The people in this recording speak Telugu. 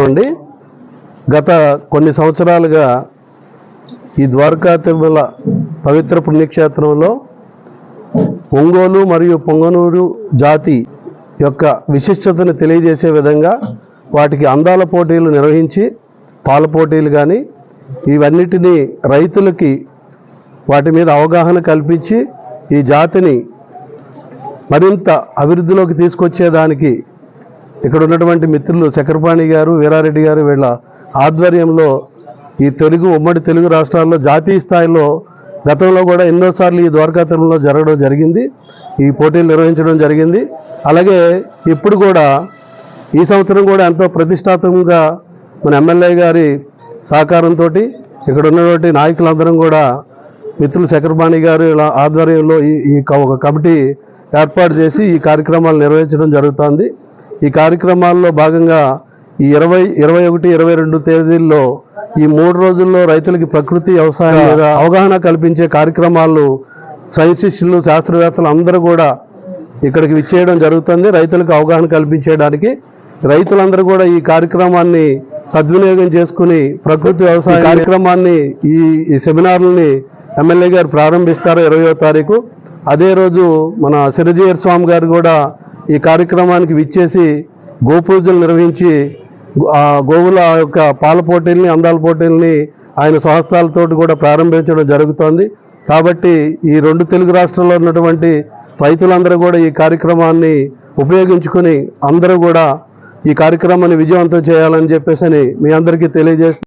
అండి గత కొన్ని సంవత్సరాలుగా ఈ ద్వారకా తిరుమల పవిత్ర పుణ్యక్షేత్రంలో ఒంగోలు మరియు పొంగనూరు జాతి యొక్క విశిష్టతను తెలియజేసే విధంగా వాటికి అందాల పోటీలు నిర్వహించి పాల పోటీలు కానీ ఇవన్నిటినీ రైతులకి వాటి మీద అవగాహన కల్పించి ఈ జాతిని మరింత అభివృద్ధిలోకి తీసుకొచ్చేదానికి ఇక్కడ ఉన్నటువంటి మిత్రులు చక్రపాణి గారు, వీరారెడ్డి గారు వీళ్ళ ఆధ్వర్యంలో ఈ ఉమ్మడి తెలుగు రాష్ట్రాల్లో జాతీయ స్థాయిలో గతంలో కూడా ఎన్నోసార్లు ఈ ద్వారకా తిరుమలలో జరగడం జరిగింది, ఈ పోటీలు నిర్వహించడం జరిగింది. అలాగే ఇప్పుడు కూడా ఈ సంవత్సరం కూడా ఎంతో ప్రతిష్టాత్మకంగా మన ఎమ్మెల్యే గారి సహకారంతో ఇక్కడ ఉన్నటువంటి నాయకులందరం కూడా మిత్రులు చక్రపాణి గారు ఇలా ఆధ్వర్యంలో ఈ ఒక కమిటీ ఏర్పాటు చేసి ఈ కార్యక్రమాలు నిర్వహించడం జరుగుతుంది. ఈ కార్యక్రమాల్లో భాగంగా ఈ 20, 21, 22 తేదీల్లో ఈ 3 రోజుల్లో రైతులకి ప్రకృతి వ్యవసాయం మీద అవగాహన కల్పించే కార్యక్రమాలు సైంటిస్టులు, శాస్త్రవేత్తలు అందరూ కూడా ఇక్కడికి విచ్చేయడం జరుగుతుంది. రైతులకు అవగాహన కల్పించడానికి రైతులందరూ కూడా ఈ కార్యక్రమాన్ని సద్వినియోగం చేసుకుని ప్రకృతి వ్యవసాయ కార్యక్రమాన్ని ఈ సెమినార్లని ఎమ్మెల్యే గారు ప్రారంభిస్తారు 20వ తారీఖు. అదే రోజు మన సిరజీయర్ స్వామి గారు కూడా ఈ కార్యక్రమానికి విచ్చేసి గోపూజలు నిర్వహించి ఆ గోవుల యొక్క పాల పోటీల్ని, అందాల పోటీల్ని ఆయన స్వహస్తాలతో కూడా ప్రారంభించడం జరుగుతోంది. కాబట్టి ఈ 2 తెలుగు రాష్ట్రాల్లో ఉన్నటువంటి రైతులందరూ కూడా ఈ కార్యక్రమాన్ని ఉపయోగించుకుని అందరూ కూడా ఈ కార్యక్రమాన్ని విజయవంతం చేయాలని చెప్పేసి మీ అందరికీ తెలియజేస్తూ